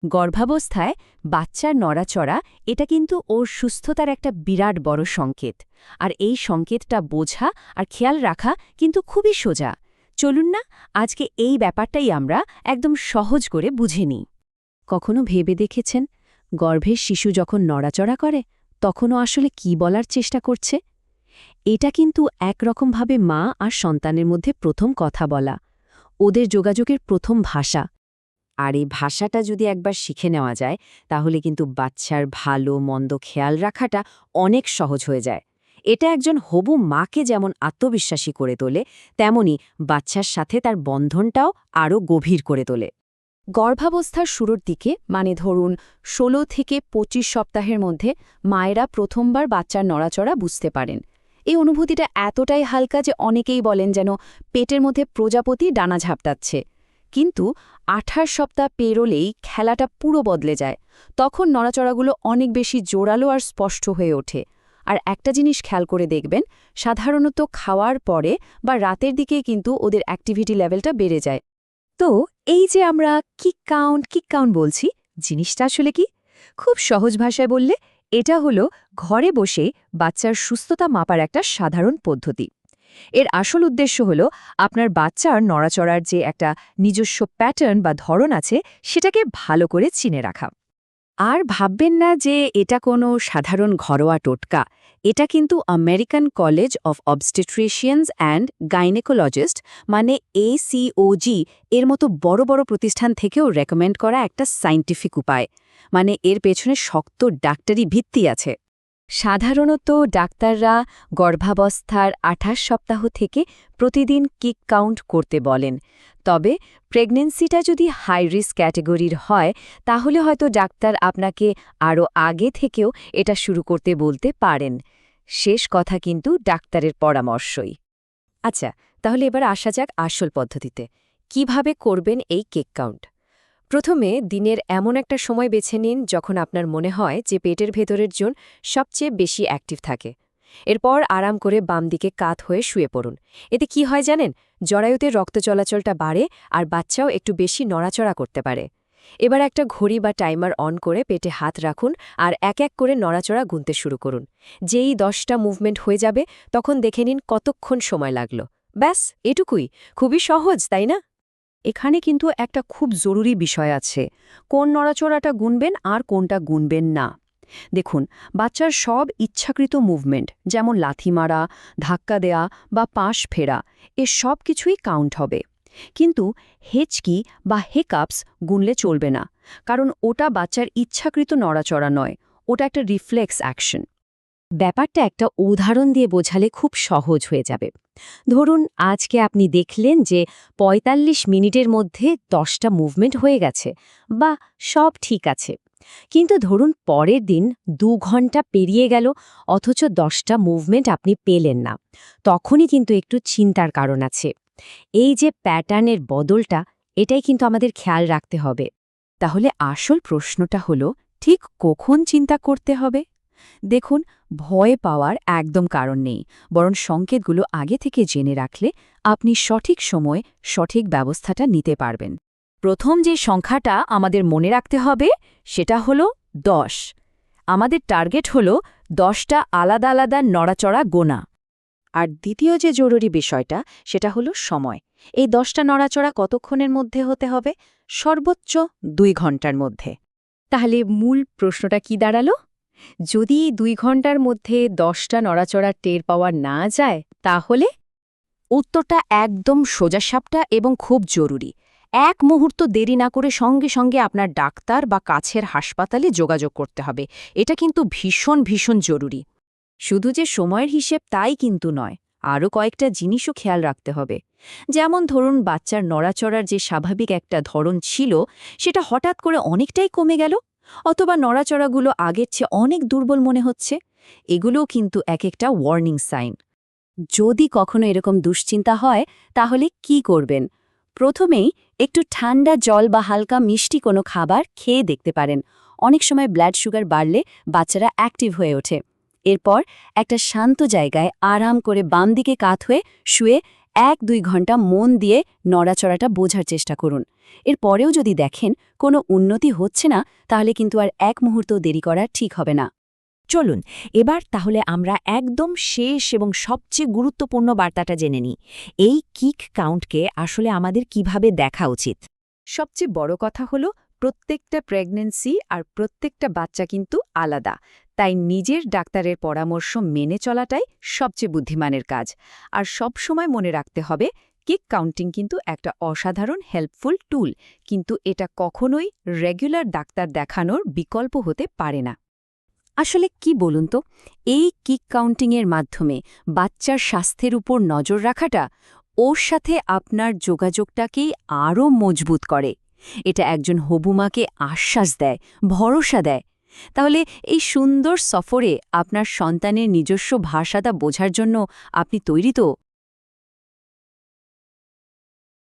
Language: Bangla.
গর্ভাবস্থায় বাচ্চার নড়াচড়া এটা কিন্তু ওর সুস্থতার একটা বিরাট বড় সংকেত। আর এই সংকেতটা বোঝা আর খেয়াল রাখা কিন্তু খুবই সোজা। চলুন না আজকে এই ব্যাপারটাই আমরা একদম সহজ করে বুঝে নিই। কখনো ভেবে দেখেছেন গর্ভের শিশু যখন নড়াচড়া করে তখনও আসলে কি বলার চেষ্টা করছে? এটা কিন্তু একরকমভাবে মা আর সন্তানের মধ্যে প্রথম কথা বলা, ওদের যোগাযোগের প্রথম ভাষা। আর এই ভাষাটা যদি একবার শিখে নেওয়া যায় তাহলে কিন্তু বাচ্চার ভালো মন্দ খেয়াল রাখাটা অনেক সহজ হয়ে যায়। এটা একজন হবু মাকে যেমন আত্মবিশ্বাসী করে তোলে, তেমনি বাচ্চার সাথে তার বন্ধনটাও আরও গভীর করে তোলে। গর্ভাবস্থার শুরুর দিকে মানে ধরুন ১৬ থেকে ২৫ সপ্তাহের মধ্যে মায়েরা প্রথমবার বাচ্চার নড়াচড়া বুঝতে পারেন। এই অনুভূতিটা এতটাই হালকা যে অনেকেই বলেন যেন পেটের মধ্যে প্রজাপতি ডানা ঝাপটাচ্ছে। কিন্তু ২৮ সপ্তাহ পেরোলেই খেলাটা পুরো বদলে যায়। তখন নড়াচড়াগুলো অনেক বেশি জোরালো আর স্পষ্ট হয়ে ওঠে। আর একটা জিনিস খেয়াল করে দেখবেন, সাধারণত খাওয়ার পরে বা রাতের দিকে কিন্তু ওদের অ্যাক্টিভিটি লেভেলটা বেড়ে যায়। তো এই যে আমরা কিক কাউন্ট বলছি, জিনিসটা আসলে কি? খুব সহজ ভাষায় বললে এটা হলো ঘরে বসে বাচ্চার সুস্থতা মাপার একটা সাধারণ পদ্ধতি। এর আসল উদ্দেশ্য হলো আপনার বাচ্চার নড়াচড়ার যে একটা নিজস্ব প্যাটার্ন বা ধরন আছে সেটাকে ভালো করে চিনে রাখা। আর ভাববেন না যে এটা কোনো সাধারণ ঘরোয়া টোটকা। এটা কিন্তু American college of obstetricians and gynaecologist মানে ACOG এর মতো বড় বড় প্রতিষ্ঠান থেকেও রেকমেন্ড করা একটা সায়েন্টিফিক উপায়। মানে এর পেছনে শক্ত ডাক্তারি ভিত্তি আছে। সাধারণত ডাক্তাররা গর্ভাবস্থার ২৮ সপ্তাহ থেকে প্রতিদিন কিক কাউন্ট করতে বলেন। তবে প্রেগন্যান্সিটা যদি হাই রিস্ক ক্যাটেগরির হয় তাহলে হয়তো ডাক্তার আপনাকে আরও আগে থেকেও এটা শুরু করতে বলতে পারেন। শেষ কথা কিন্তু ডাক্তারের পরামর্শই। আচ্ছা, তাহলে এবার আসা যাক আসল পদ্ধতিতে। কিভাবে করবেন এই কিক কাউন্ট? প্রথমে দিনের এমন একটা সময় বেছে নিন যখন আপনার মনে হয় যে পেটের ভেতরের জোন সবচেয়ে বেশি অ্যাক্টিভ থাকে। এরপর আরাম করে বাম দিকে কাত হয়ে শুয়ে পড়ুন। এতে কি হয় জানেন? জরায়ুতে রক্ত চলাচলটা বাড়ে আর বাচ্চাও একটু বেশি নড়াচড়া করতে পারে। এবার একটা ঘড়ি বা টাইমার অন করে পেটে হাত রাখুন আর এক এক করে নড়াচড়া গুনতে শুরু করুন। যেই 10টা মুভমেন্ট হয়ে যাবে তখন দেখে নিন কতক্ষণ সময় লাগলো। ব্যাস, এটুকুই। খুবই সহজ, তাই না? এখানে কিন্তু একটা খুব জরুরি বিষয় আছে, কোন নড়াচড়াটা গুনবেন আর কোনটা গুনবেন না। দেখুন, বাচ্চার সব ইচ্ছাকৃত মুভমেন্ট যেমন লাথি মারা, ধাক্কা দেয়া বা পাশ ফেরা এ সব কিছুই কাউন্ট হবে। কিন্তু হেঁচকি বা হিকআপস গুনলে চলবে না, কারণ ওটা বাচ্চার ইচ্ছাকৃত নড়াচড়া নয়, ওটা একটা রিফ্লেক্স অ্যাকশন। ব্যাপারটা একটা উদাহরণ দিয়ে বোঝালে খুব সহজ হয়ে যাবে। ধরুন আজকে আপনি দেখলেন যে ৪৫ মিনিটের মধ্যে 10টা মুভমেন্ট হয়ে গেছে বা সব ঠিক আছে। কিন্তু ধরুন পরের দিন ২ ঘন্টা পেরিয়ে গেল অথচ 10টা মুভমেন্ট আপনি পেলেন না। তখনই কিন্তু একটু চিন্তার কারণ আছে। এই যে প্যাটার্নের বদলটা, এটাই কিন্তু আমাদের খেয়াল রাখতে হবে। তাহলে আসল প্রশ্নটা হলো, ঠিক কখন চিন্তা করতে হবে? দেখুন, ভয় পাওয়ার একদম কারণ নেই, বরং সংকেতগুলো আগে থেকে জেনে রাখলে আপনি সঠিক সময়ে সঠিক ব্যবস্থাটা নিতে পারবেন। প্রথম যে সংখ্যাটা আমাদের মনে রাখতে হবে সেটা হলো 10। আমাদের টার্গেট হলো 10টা আলাদা আলাদা নড়াচড়া গোনা। আর দ্বিতীয় যে জরুরি বিষয়টা সেটা হলো সময়। এই 10টা নড়াচড়া কতক্ষণের মধ্যে হতে হবে? সর্বোচ্চ 2 ঘন্টার মধ্যে। তাহলে মূল প্রশ্নটা কি দাঁড়ালো? যদি 2 ঘন্টার মধ্যে 10টা নড়াচড়া টের পাওয়া না যায় তাহলে? উত্তরটা একদম সোজাসাপটা এবং খুব জরুরি। এক মুহূর্ত দেরি না করে সঙ্গে সঙ্গে আপনার ডাক্তার বা কাছের হাসপাতালে যোগাযোগ করতে হবে। এটা কিন্তু ভীষণ ভীষণ জরুরি। শুধু যে সময়ের হিসেব তাই কিন্তু নয়, আরও কয়েকটা জিনিসও খেয়াল রাখতে হবে। যেমন ধরুন বাচ্চার নড়াচড়ার যে স্বাভাবিক একটা ধরন ছিল সেটা হঠাৎ করে অনেকটাই কমে গেল, অথবা নড়াচড়াগুলো আগের চেয়ে অনেক দুর্বল মনে হচ্ছে। এগুলোও কিন্তু এক একটা ওয়ার্নিং সাইন। যদি কখনো এরকম দুশ্চিন্তা হয় তাহলে কি করবেন? প্রথমেই একটু ঠান্ডা জল বা হালকা মিষ্টি কোনো খাবার খেয়ে দেখতে পারেন। অনেক সময় ব্লাড সুগার বাড়লে বাচ্চারা অ্যাক্টিভ হয়ে ওঠে। এরপর একটা শান্ত জায়গায় আরাম করে বাম দিকে কাত হয়ে শুয়ে 1-2 ঘন্টা মন দিয়ে নড়াচড়াটা বোঝার চেষ্টা করুন। এরপরেও যদি দেখেন কোনো উন্নতি হচ্ছে না, তাহলে কিন্তু আর এক মুহূর্ত দেরি করা ঠিক হবে না। চলুন এবার তাহলে আমরা একদম শেষ এবং সবচেয়ে গুরুত্বপূর্ণ বার্তাটা জেনে নিই। এই কিক কাউন্টকে আসলে আমাদের কিভাবে দেখা উচিত? সবচেয়ে বড় কথা হলো প্রত্যেকটা প্রেগন্যান্সি আর প্রত্যেকটা বাচ্চা কিন্তু আলাদা, তাই নিজের ডাক্তারের পরামর্শ মেনে চলাটাই সবচেয়ে বুদ্ধিমানের কাজ। আর সব সময় মনে রাখতে হবে, কিক কাউন্টিং কিন্তু একটা অসাধারণ হেল্পফুল টুল, কিন্তু এটা কখনোই রেগুলার ডাক্তার দেখানোর বিকল্প হতে পারে না। আসলে কি বলুন তো, এই কিক কাউন্টিংয়ের মাধ্যমে বাচ্চার স্বাস্থ্যের উপর নজর রাখাটা ওর সাথে আপনার যোগাযোগটাকেই আরও মজবুত করে। এটা একজন হবুমাকে আশ্বাস দেয়, ভরসা দেয়। তাহলে এই সুন্দর সফরে আপনার সন্তানের নিজস্ব ভাষাটা বোঝার জন্য আপনি তৈরি তো?